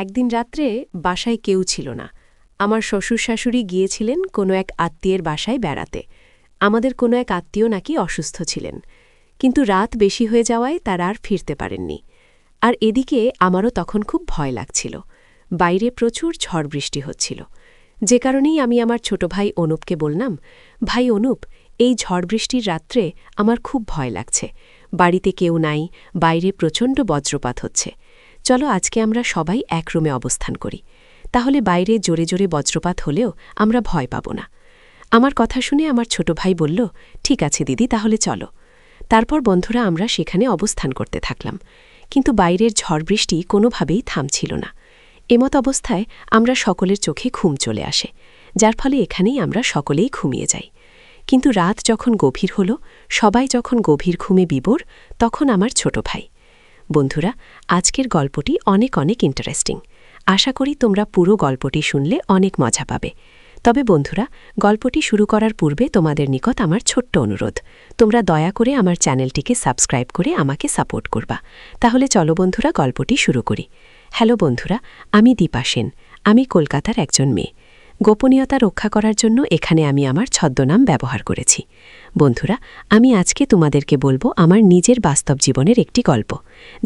একদিন রাত্রে বাসায় কেউ ছিল না। আমার শ্বশুর শাশুড়ি গিয়েছিলেন কোনো এক আত্মীয়ের বাসায় বেড়াতে। আমাদের কোনো এক আত্মীয় নাকি অসুস্থ ছিলেন, কিন্তু রাত বেশি হয়ে যাওয়ায় তারা আর ফিরতে পারেননি। আর এদিকে আমারও তখন খুব ভয় লাগছিল। বাইরে প্রচুর ঝড় বৃষ্টি হচ্ছিল, যে কারণেই আমি আমার ছোট ভাই অনুপকে বললাম, ভাই অনুপ, এই ঝড় বৃষ্টির রাত্রে আমার খুব ভয় লাগছে। বাড়িতে কেউ নাই, বাইরে প্রচণ্ড বজ্রপাত হচ্ছে। চলো আজকে আমরা সবাই এক রুমে অবস্থান করি, তাহলে বাইরে জোরে জোরে বজ্রপাত হলেও আমরা ভয় পাব না। আমার কথা শুনে আমার ছোট ভাই বলল, ঠিক আছে দিদি, তাহলে চলো। তারপর বন্ধুরা আমরা সেখানে অবস্থান করতে থাকলাম, কিন্তু বাইরের ঝড় বৃষ্টি কোনোভাবেই থামছিল না। এমত অবস্থায় আমরা সকলের চোখে ঘুম চলে আসে, যার ফলে এখানেই আমরা সকলেই ঘুমিয়ে যাই। কিন্তু রাত যখন গভীর হল, সবাই যখন গভীর ঘুমে বিভোর, তখন আমার ছোট ভাই। বন্ধুরা, আজকের গল্পটি অনেক অনেক ইন্টারেস্টিং। আশা করি তোমরা পুরো গল্পটি শুনলে অনেক মজা পাবে। তবে বন্ধুরা, গল্পটি শুরু করার পূর্বে তোমাদের নিকট আমার ছোট্ট অনুরোধ, তোমরা দয়া করে আমার চ্যানেলটিকে সাবস্ক্রাইব করে আমাকে সাপোর্ট করবা। তাহলে চলো বন্ধুরা, গল্পটি শুরু করি। হ্যালো বন্ধুরা, আমি দীপা সেন। আমি কলকাতার একজন মেয়ে। গোপনীয়তা রক্ষা করার জন্য এখানে আমি আমার ছদ্মনাম ব্যবহার করেছি। বন্ধুরা, আমি আজকে তোমাদেরকে বলবো আমার নিজের বাস্তব জীবনের একটি গল্প,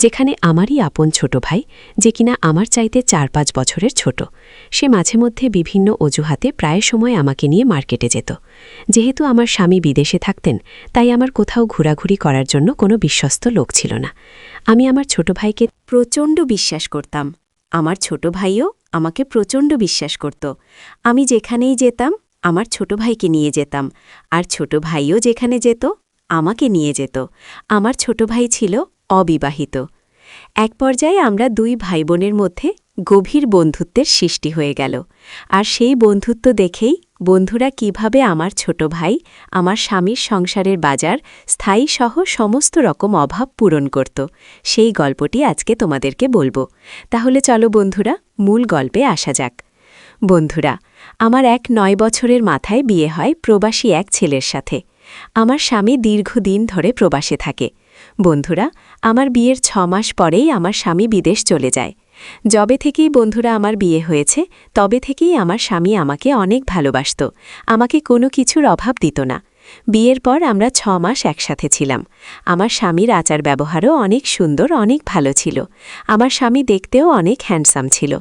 যেখানে আমারই আপন ছোট ভাই, যে কিনা আমার চাইতে ৪-৫ বছরের ছোট, সে মাঝে মধ্যে বিভিন্ন অজুহাতে প্রায় সময় আমাকে নিয়ে মার্কেটে যেত। যেহেতু আমার স্বামী বিদেশে থাকতেন, তাই আমার কোথাও ঘোরাঘুরি করার জন্য কোনো বিশ্বস্ত লোক ছিল না। আমি আমার ছোট ভাইকে প্রচণ্ড বিশ্বাস করতাম। আমার ছোট ভাইও আমাকে প্রচণ্ড বিশ্বাস করত। আমি যেখানেই যেতাম আমার ছোট ভাইকে নিয়ে যেতাম, আর ছোট ভাইও যেখানে যেত আমাকে নিয়ে যেত। আমার ছোট ভাই ছিল অবিবাহিত। এক পর্যায়ে আমরা দুই ভাই বোনের মধ্যে গভীর বন্ধুত্বের সৃষ্টি হয়ে গেল। আর সেই বন্ধুত্ব দেখেই বন্ধুরা কিভাবে আমার ছোট ভাই আমার স্বামীর সংসারের বাজার স্থায়ী সহ সমস্ত রকম অভাব পূরণ করত, সেই গল্পটি আজকে তোমাদেরকে বলবো। তাহলে চলো বন্ধুরা, মূল গল্পে আসা যাক। বন্ধুরা, আমার ৯ বছরের মাথায় বিয়ে হয় প্রবাসী এক ছেলের সাথে। আমার স্বামী দীর্ঘদিন ধরে প্রবাসে থাকে। বন্ধুরা, আমার বিয়ের ৬ মাস পরেই আমার স্বামী বিদেশ চলে যায়। যবে থেকেই বন্ধুরা আমার বিয়ে হয়েছে, তবে থেকেই আমার স্বামী আমাকে অনেক ভালোবাসত, আমাকে কোনো কিছুর অভাব দিত না। বিয়ের পর আমরা ৬ মাস একসাথে ছিলাম। আমার স্বামীর আচার ব্যবহারও অনেক সুন্দর, অনেক ভালো ছিল। আমার স্বামী দেখতেও অনেক হ্যান্ডসাম ছিল।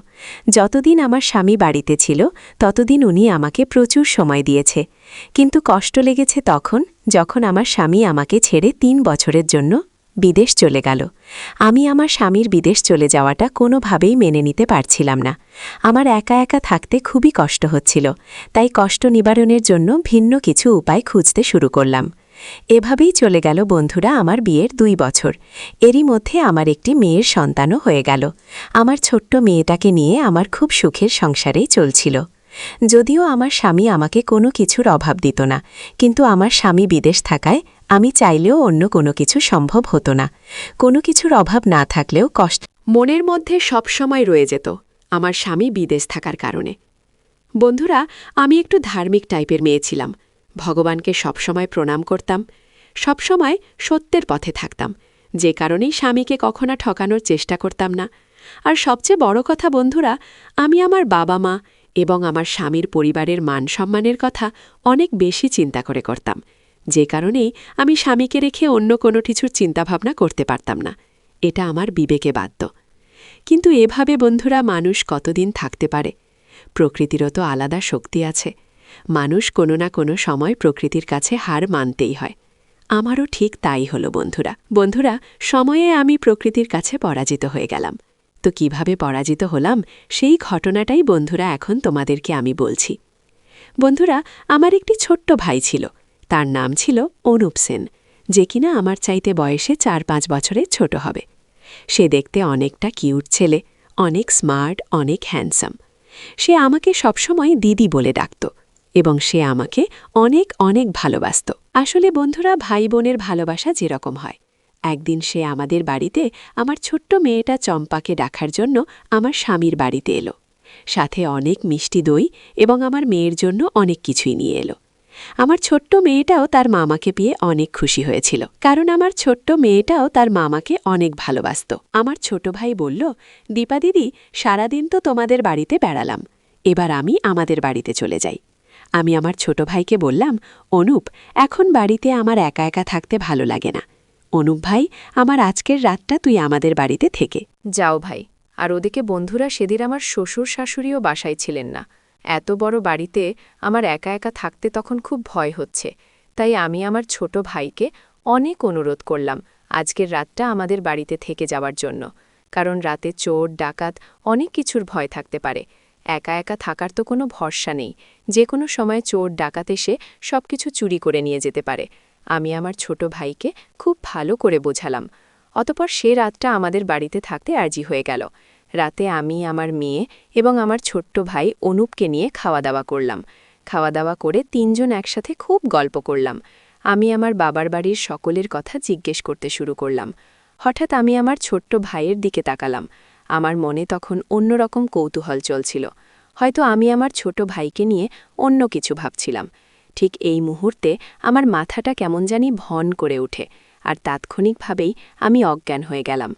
যতদিন আমার স্বামী বাড়িতে ছিল, ততদিন উনি আমাকে প্রচুর সময় দিয়েছে। কিন্তু কষ্ট লেগেছে তখন, যখন আমার স্বামী আমাকে ছেড়ে ৩ বছরের জন্য বিদেশ চলে গেল। আমি আমার স্বামীর বিদেশ চলে যাওয়াটা কোনোভাবেই মেনে নিতে পারছিলাম না। আমার একা একা থাকতে খুবই কষ্ট হচ্ছিল, তাই কষ্ট নিবারণের জন্য ভিন্ন কিছু উপায় খুঁজতে শুরু করলাম। এভাবেই চলে গেল বন্ধুরা আমার বিয়ের ২ বছর। এরই মধ্যে আমার একটি মেয়ের সন্তানও হয়ে গেল। আমার ছোট্ট মেয়েটাকে নিয়ে আমার খুব সুখের সংসারেই চলছিল। যদিও আমার স্বামী আমাকে কোনো কিছুর অভাব দিত না, কিন্তু আমার স্বামী বিদেশ থাকায় আমি চাইলেও অন্য কোনো কিছু সম্ভব হতো না। কোনো কিছুর অভাব না থাকলেও কষ্ট মনের মধ্যে সবসময় রয়ে যেত আমার স্বামী বিদেশ থাকার কারণে। বন্ধুরা, আমি একটু ধার্মিক টাইপের মেয়ে ছিলাম। ভগবানকে সবসময় প্রণাম করতাম, সবসময় সত্যের পথে থাকতাম, যে কারণেই স্বামীকে কখনো ঠকানোর চেষ্টা করতাম না। আর সবচেয়ে বড় কথা বন্ধুরা, আমি আমার বাবা মা এবং আমার স্বামীর পরিবারের মান সম্মানের কথা অনেক বেশি চিন্তা করে করতাম, যে কারণেই আমি স্বামীকে রেখে অন্য কোনো কিছুর চিন্তাভাবনা করতে পারতাম না। এটা আমার বিবেকে বাধ্য। কিন্তু এভাবে বন্ধুরা মানুষ কতদিন থাকতে পারে? প্রকৃতিরও তো আলাদা শক্তি আছে। মানুষ কোনো না কোনো সময় প্রকৃতির কাছে হার মানতেই হয়। আমারও ঠিক তাই হলো বন্ধুরা, সময়ে আমি প্রকৃতির কাছে পরাজিত হয়ে গেলাম। তো কিভাবে পরাজিত হলাম, সেই ঘটনাটাই বন্ধুরা এখন তোমাদেরকে আমি বলছি। বন্ধুরা, আমার একটি ছোট্ট ভাই ছিল। তার নাম ছিল অনুপ সেন, যে কিনা আমার চাইতে বয়সে ৪-৫ বছরের ছোট হবে। সে দেখতে অনেকটা কিউট ছেলে, অনেক স্মার্ট, অনেক হ্যান্ডসাম। সে আমাকে সবসময় দিদি বলে ডাকত এবং সে আমাকে অনেক অনেক ভালোবাসত। আসলে বন্ধুরা, ভাই বোনের ভালোবাসা যেরকম হয়। একদিন সে আমাদের বাড়িতে আমার ছোট্ট মেয়েটা চম্পাকে ডাকার জন্য আমার স্বামীর বাড়িতে এলো। সাথে অনেক মিষ্টি দই এবং আমার মেয়ের জন্য অনেক কিছুই নিয়ে এলো। আমার ছোট্ট মেয়েটাও তার মামাকে পেয়ে অনেক খুশি হয়েছিল, কারণ আমার ছোট্ট মেয়েটাও তার মামাকে অনেক ভালোবাসত। আমার ছোট ভাই বলল, দীপা দিদি, সারাদিন তো তোমাদের বাড়িতে বেড়ালাম, এবার আমি আমাদের বাড়িতে চলে যাই। আমি আমার ছোট ভাইকে বললাম, অনুপ, এখন বাড়িতে আমার একা একা থাকতে ভালো লাগে না। অনুপ ভাই, আমার আজকের রাতটা তুই আমাদের বাড়িতে থেকে যাও ভাই। আর ওদিকে বন্ধুরা, সেদিন আমার শ্বশুর শাশুড়িও বাসায় ছিলেন না। এত বড় বাড়িতে আমার একা একা থাকতে তখন খুব ভয় হচ্ছে। তাই আমি আমার ছোট ভাইকে অনেক অনুরোধ করলাম আজকের রাতটা আমাদের বাড়িতে থেকে যাওয়ার জন্য, কারণ রাতে চোর ডাকাত অনেক কিছুর ভয় থাকতে পারে। একা একা থাকার তো কোনো ভরসা নেই, যে কোনো সময় চোর ডাকাত এসে সবকিছু চুরি করে নিয়ে যেতে পারে। আমি আমার ছোট ভাইকে খুব ভালো করে বোঝালাম। অতপর সে রাতটা আমাদের বাড়িতে থাকতে রাজি হয়ে গেল। রাতে আমি, আমার মেয়ে এবং আমার ছোট্ট ভাই অনুপকে নিয়ে খাওয়া দাওয়া করলাম। খাওয়া দাওয়া করে তিনজন একসাথে খুব গল্প করলাম। আমি আমার বাবার বাড়ির সকলের কথা জিজ্ঞেস করতে শুরু করলাম। হঠাৎ আমি আমার ছোট্ট ভাইয়ের দিকে তাকালাম। আমার মনে তখন অন্যরকম কৌতূহল চলছিল। হয়তো আমি আমার ছোট ভাইকে নিয়ে অন্য কিছু ভাবছিলাম। ঠিক এই মুহূর্তে আমার মাথাটা কেমন জানি ভন করে ওঠে, আর তাৎক্ষণিকভাবেই আমি অজ্ঞান হয়ে গেলাম।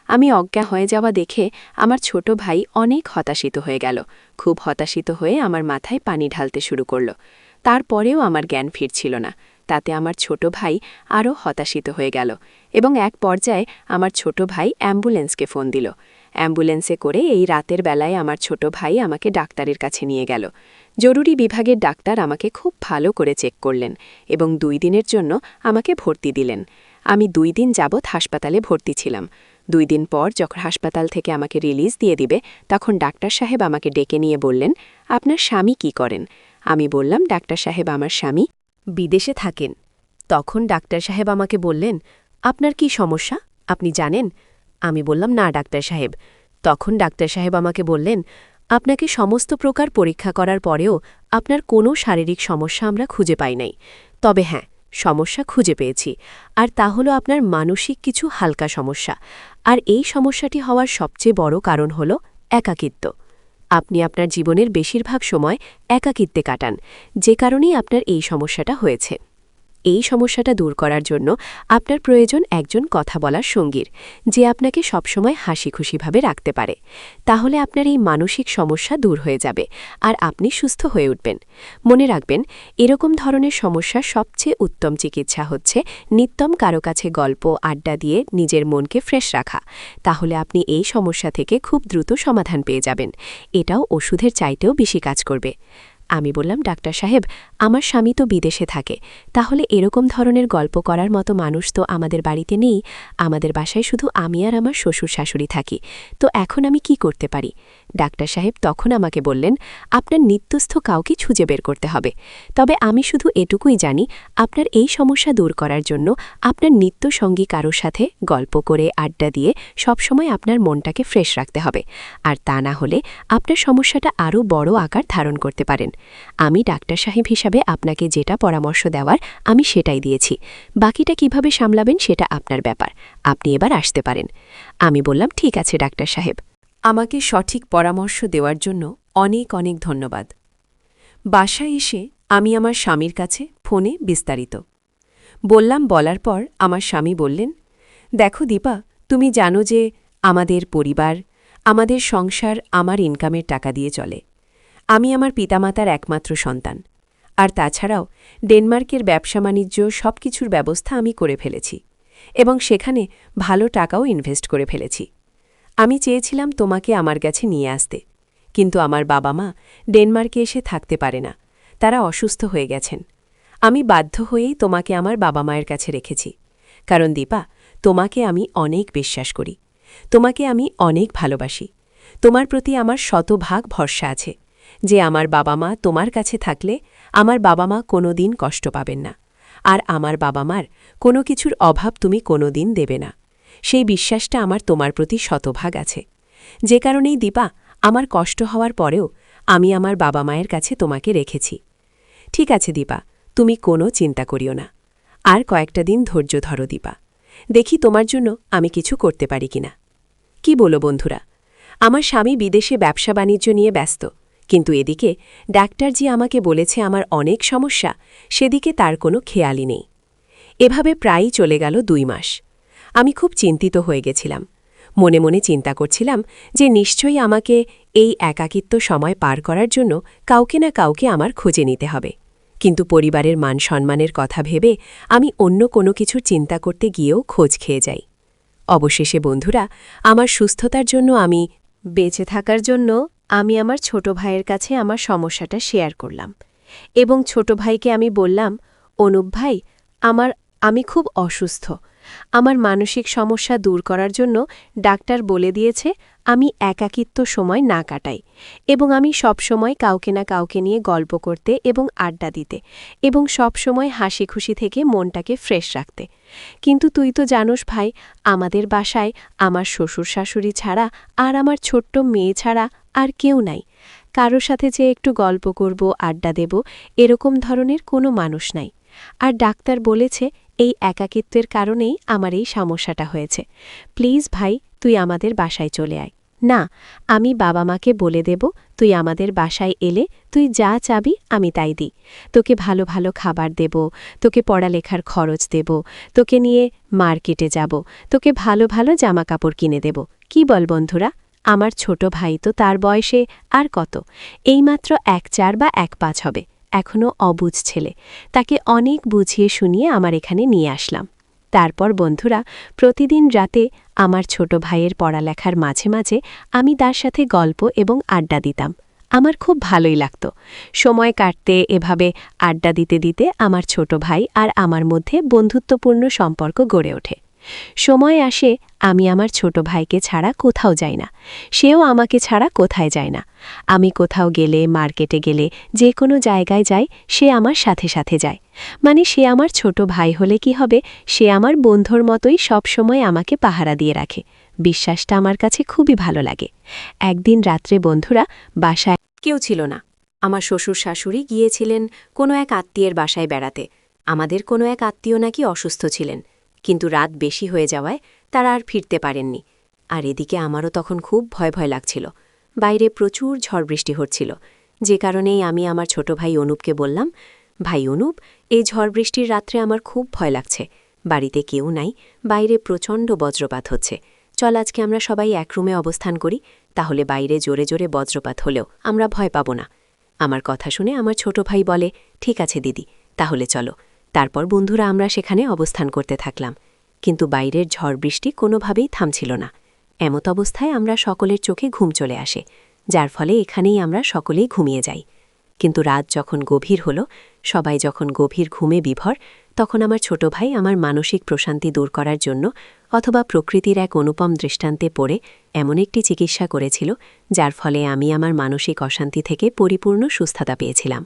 আমি অজ্ঞান হয়ে যাওয়া দেখে আমার ছোট ভাই অনেক হতাশিত হয়ে গেল। খুব হতাশিত হয়ে আমার মাথায় পানি ঢালতে শুরু করল। তারপরেও আমার জ্ঞান ফিরছিল না। তাতে আমার ছোট ভাই আরও হতাশিত হয়ে গেল এবং এক পর্যায়ে আমার ছোট ভাই অ্যাম্বুলেন্সকে ফোন দিল। অ্যাম্বুলেন্সে করে এই রাতের বেলায় আমার ছোট ভাই আমাকে ডাক্তারের কাছে নিয়ে গেল। জরুরি বিভাগের ডাক্তার আমাকে খুব ভালো করে চেক করলেন এবং 2 দিনের জন্য আমাকে ভর্তি দিলেন। আমি 2 দিন যাবৎ হাসপাতালে ভর্তি ছিলাম। 2 দিন পর যখন হাসপাতাল থেকে আমাকে রিলিজ দিয়ে দিবে, তখন ডাক্তার সাহেব আমাকে ডেকে নিয়ে বললেন, আপনার স্বামী কি করেন? আমি বললাম, ডাক্তার সাহেব, আমার স্বামী বিদেশে থাকেন। তখন ডাক্তার সাহেব আমাকে বললেন, আপনার কি সমস্যা, আপনি জানেন? আমি বললাম, না ডাক্তার সাহেব। তখন ডাক্তার সাহেব আমাকে বললেন, আপনাকে সমস্ত প্রকার পরীক্ষা করার পরেও আপনার কোনো শারীরিক সমস্যা আমরা খুঁজে পাই নাই। তবে হ্যাঁ, সমস্যা খুঁজে পেয়েছি, আর তা হলো আপনার মানসিক কিছু হালকা সমস্যা। আর এই সমস্যাটি হওয়ার সবচেয়ে বড় কারণ হল একাকিত্ব। আপনি আপনার জীবনের বেশিরভাগ সময় একাকিত্বে কাটান, যে কারণেই আপনার এই সমস্যাটা হয়েছে। এই সমস্যাটা দূর করার জন্য আপনার প্রয়োজন একজন কথা বলার সঙ্গীর, যে আপনাকে সবসময় হাসি খুশিভাবে রাখতে পারে। তাহলে আপনার এই মানসিক সমস্যা দূর হয়ে যাবে আর আপনি সুস্থ হয়ে উঠবেন। মনে রাখবেন, এরকম ধরনের সমস্যার সবচেয়ে উত্তম চিকিৎসা হচ্ছে নিত্যম কারো কাছে গল্প আড্ডা দিয়ে নিজের মনকে ফ্রেশ রাখা। তাহলে আপনি এই সমস্যা থেকে খুব দ্রুত সমাধান পেয়ে যাবেন। এটাও ওষুধের চাইতেও বেশি কাজ করবে। আমি বললাম, ডাক্তার সাহেব, আমার স্বামী তো বিদেশে থাকে, তাহলে এরকম ধরনের গল্প করার মতো মানুষ তো আমাদের বাড়িতে নেই। আমাদের বাসায় শুধু আমি আর আমার শ্বশুর শাশুড়ি থাকি। তো এখন আমি কি করতে পারি? ডাক্তার সাহেব তখন আমাকে বললেন, আপনার নিত্যস্থ কাউকে খুঁজে বের করতে হবে। তবে আমি শুধু এটুকুই জানি, আপনার এই সমস্যা দূর করার জন্য আপনার নিত্যসঙ্গী কারোর সাথে গল্প করে আড্ডা দিয়ে সবসময় আপনার মনটাকে ফ্রেশ রাখতে হবে। আর তা না হলে আপনার সমস্যাটা আরও বড় আকার ধারণ করতে পারেন। আমি ডাক্তার সাহেব হিসাবে আপনাকে যেটা পরামর্শ দেওয়ার আমি সেটাই দিয়েছি। বাকিটা কিভাবে সামলাবেন সেটা আপনার ব্যাপার। আপনি এবার আসতে পারেন। আমি বললাম, ঠিক আছে ডাক্তার সাহেব। আমাকে সঠিক পরামর্শ দেওয়ার জন্য অনেক অনেক ধন্যবাদ। বাসায় এসে আমি আমার স্বামীর কাছে ফোনে বিস্তারিত বললাম। বলার পর আমার স্বামী বললেন, দেখো দীপা, তুমি জানো যে আমাদের পরিবার, আমাদের সংসার আমার ইনকামের টাকা দিয়ে চলে। আমি আমার পিতামাতার একমাত্র সন্তান। আর তাছাড়াও ডেনমার্কের ব্যবসা বাণিজ্য সবকিছুর ব্যবস্থা আমি করে ফেলেছি এবং সেখানে ভালো টাকাও ইনভেস্ট করে ফেলেছি। আমি চেয়েছিলাম তোমাকে আমার কাছে নিয়ে আসতে, কিন্তু আমার বাবা মা ডেনমার্কে এসে থাকতে পারে না, তারা অসুস্থ হয়ে গেছেন। আমি বাধ্য হয়েই তোমাকে আমার বাবা মায়ের কাছে রেখেছি, কারণ দীপা, তোমাকে আমি অনেক বিশ্বাস করি, তোমাকে আমি অনেক ভালোবাসি। তোমার প্রতি আমার শতভাগ ভরসা আছে যে আমার বাবা মা তোমার কাছে থাকলে আমার বাবা মা কোনো দিন কষ্ট পাবেন না, আর আমার বাবা মার কোনো কিছুর অভাব তুমি কোনো দিন দেবে না। সেই বিশ্বাসটা আমার তোমার প্রতি শতভাগ আছে, যে কারণেই দীপা, আমার কষ্ট হওয়ার পরেও আমি আমার বাবা মায়ের কাছে তোমাকে রেখেছি। ঠিক আছে দীপা, তুমি কোনো চিন্তা করিও না। আর কয়েকটা দিন ধৈর্য ধরো দীপা, দেখি তোমার জন্য আমি কিছু করতে পারি কিনা। কি বলো বন্ধুরা? আমার স্বামী বিদেশে ব্যবসা বাণিজ্য নিয়ে ব্যস্ত, কিন্তু এদিকে ডাক্তার যে আমাকে বলেছে আমার অনেক সমস্যা, সেদিকে তার কোনো খেয়ালই নেই। এভাবে প্রায়ই চলে গেল 2 মাস। আমি খুব চিন্তিত হয়ে গেছিলাম। মনে মনে চিন্তা করছিলাম যে নিশ্চয়ই আমাকে এই একাকিত্ব সময় পার করার জন্য কাউকে না কাউকে আমার খুঁজে নিতে হবে। কিন্তু পরিবারের মান সম্মানের কথা ভেবে আমি অন্য কোনো কিছুর চিন্তা করতে গিয়েও খোঁজ খেয়ে যাই। অবশেষে বন্ধুরা, আমার সুস্থতার জন্য বেঁচে থাকার জন্য আমি আমার ছোট ভাইয়ের কাছে আমার সমস্যাটা শেয়ার করলাম এবং ছোট ভাইকে আমি বললাম, অনুপ ভাই, আমি খুব অসুস্থ। আমার মানসিক সমস্যা দূর করার জন্য ডাক্তার বলে দিয়েছে আমি একাকিত্ব সময় না কাটাই এবং আমি সবসময় কাউকে না কাউকে নিয়ে গল্প করতে এবং আড্ডা দিতে এবং সবসময় হাসি খুশি থেকে মনটাকে ফ্রেশ রাখতে। কিন্তু তুই তো জানোস ভাই, আমাদের বাসায় আমার শ্বশুর শাশুড়ি ছাড়া আর আমার ছোট্ট মেয়ে ছাড়া আর কেউ নাই। কারোর সাথে যে একটু গল্প করব, আড্ডা দেব, এরকম ধরনের কোনো মানুষ নাই। আর ডাক্তার বলেছে এই একাকিত্বের কারণেই আমার এই সমস্যাটা হয়েছে। প্লিজ ভাই, তুই আমাদের বাসায় চলে আয়। না, আমি বাবা মাকে বলে দেব তুই আমাদের বাসায় এলে তুই যা চাবি আমি তাই দিই। তোকে ভালো ভালো খাবার দেব, তোকে পড়ালেখার খরচ দেব, তোকে নিয়ে মার্কেটে যাব, তোকে ভালো ভালো জামাকাপড় কিনে দেব। কি বল বন্ধুরা? আমার ছোট ভাই তো তার বয়সে আর কত, এইমাত্র 1-4 বা 1-5 হবে, এখনও অবুঝ ছেলে। তাকে অনেক বুঝিয়ে শুনিয়ে আমার এখানে নিয়ে আসলাম। তারপর বন্ধুরা, প্রতিদিন রাতে আমার ছোট ভাইয়ের পড়ালেখার মাঝে মাঝে আমি তার সাথে গল্প এবং আড্ডা দিতাম। আমার খুব ভালোই লাগত। সময় কাটতে এভাবে আড্ডা দিতে দিতে আমার ছোট ভাই আর আমার মধ্যে বন্ধুত্বপূর্ণ সম্পর্ক গড়ে ওঠে। সময় আসে আমি আমার ছোট ভাইকে ছাড়া কোথাও যাই না, সেও আমাকে ছাড়া কোথায় যায় না। আমি কোথাও গেলে, মার্কেটে গেলে, যে কোনো জায়গায় যাই, সে আমার সাথে সাথে যায়। মানে সে আমার ছোট ভাই হলে কি হবে, সে আমার বন্ধুর মতোই সবসময় আমাকে পাহারা দিয়ে রাখে। বিশ্বাসটা আমার কাছে খুবই ভালো লাগে। একদিন রাত্রে বন্ধুরা, বাসায় কেউ ছিল না। আমার শ্বশুর শাশুড়ি গিয়েছিলেন কোনো এক আত্মীয়ের বাসায় বেড়াতে। আমাদের কোনো এক আত্মীয় নাকি অসুস্থ ছিলেন, কিন্তু রাত বেশি হয়ে যাওয়ায় তারা আর ফিরতে পারেননি। আর এদিকে আমারও তখন খুব ভয় ভয় লাগছিল। বাইরে প্রচুর ঝড় বৃষ্টি হচ্ছিল, যে কারণেই আমি আমার ছোট ভাই অনুপকে বললাম, ভাই অনুপ, এই ঝড় বৃষ্টির রাত্রে আমার খুব ভয় লাগছে। বাড়িতে কেউ নাই, বাইরে প্রচণ্ড বজ্রপাত হচ্ছে। চল আজকে আমরা সবাই এক রুমে অবস্থান করি, তাহলে বাইরে জোরে জোরে বজ্রপাত হলেও আমরা ভয় পাব না। আমার কথা শুনে আমার ছোট ভাই বলে, ঠিক আছে দিদি, তাহলে চলো। তারপর বন্ধুরা আমরা সেখানে অবস্থান করতে থাকলাম। কিন্তু বাইরের ঝড় বৃষ্টি কোনোভাবেই থামছিল না। এমত অবস্থায় আমরা সকলের চোখে ঘুম চলে আসে, যার ফলে এখানেই আমরা সকলেই ঘুমিয়ে যাই। কিন্তু রাত যখন গভীর হল, সবাই যখন গভীর ঘুমে বিভোর, তখন আমার ছোট ভাই আমার মানসিক প্রশান্তি দূর করার জন্য অথবা প্রকৃতির এক অনুপম দৃষ্টান্তে পড়ে এমন একটি চিকিৎসা করেছিল, যার ফলে আমি আমার মানসিক অশান্তি থেকে পরিপূর্ণ সুস্থতা পেয়েছিলাম।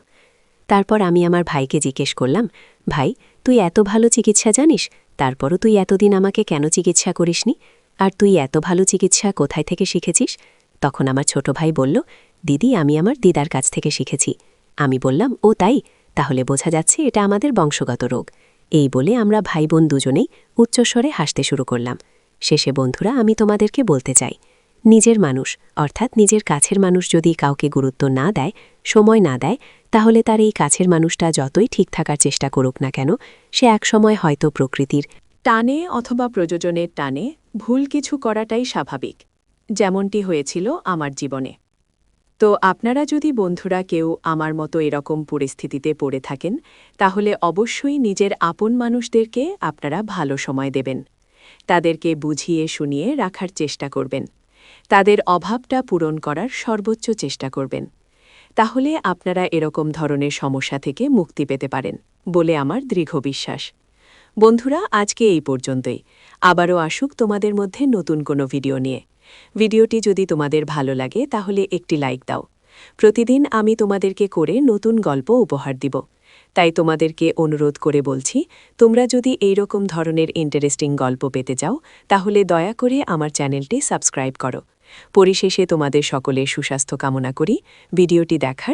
তারপর আমি আমার ভাইকে জিজ্ঞেস করলাম, ভাই, তুই এত ভালো চিকিৎসা জানিস, তারপরও তুই এতদিন আমাকে কেন চিকিৎসা করিসনি? আর তুই এত ভালো চিকিৎসা কোথায় থেকে শিখেছিস? তখন আমার ছোট ভাই বলল, দিদি, আমি আমার দিদার কাছ থেকে শিখেছি। আমি বললাম, ও তাই? তাহলে বোঝা যাচ্ছে এটা আমাদের বংশগত রোগ। এই বলে আমরা ভাই বোন দুজনেই উচ্চস্বরে হাসতে শুরু করলাম। শেষে বন্ধুরা, আমি তোমাদেরকে বলতে চাই, নিজের মানুষ অর্থাৎ নিজের কাছের মানুষ যদি কাউকে গুরুত্ব না দেয়, সময় না দেয়, তাহলে তার এই কাছের মানুষটা যতই ঠিক থাকার চেষ্টা করুক না কেন, সে একসময় হয়তো প্রকৃতির টানে অথবা প্রযোজনের টানে ভুল কিছু করাটাই স্বাভাবিক, যেমনটি হয়েছিল আমার জীবনে। তো আপনারা যদি বন্ধুরা কেউ আমার মতো এরকম পরিস্থিতিতে পড়ে থাকেন, তাহলে অবশ্যই নিজের আপন মানুষদেরকে আপনারা ভালো সময় দেবেন, তাদেরকে বুঝিয়ে শুনিয়ে রাখার চেষ্টা করবেন, তাদের অভাবটা পূরণ করার সর্বোচ্চ চেষ্টা করবেন। তাহলে আপনারা এরকম ধরনের সমস্যা থেকে মুক্তি পেতে পারেন বলে আমার দৃঢ় বিশ্বাস। বন্ধুরা, আজকে এই পর্যন্তই। আবারও আসুক তোমাদের মধ্যে নতুন কোনো ভিডিও নিয়ে। ভিডিওটি যদি তোমাদের ভালো লাগে তাহলে একটি লাইক দাও। প্রতিদিন আমি তোমাদেরকে করে নতুন গল্প উপহার দিব। তাই তোমাদেরকে অনুরোধ করে বলছি, তোমরা যদি এইরকম ধরনের ইন্টারেস্টিং গল্প পেতে চাও, তাহলে দয়া করে আমার চ্যানেলটি সাবস্ক্রাইব করো। পরিশেষে তোমাদের সকলের সুস্বাস্থ্য কামনা করি। ভিডিওটি দেখার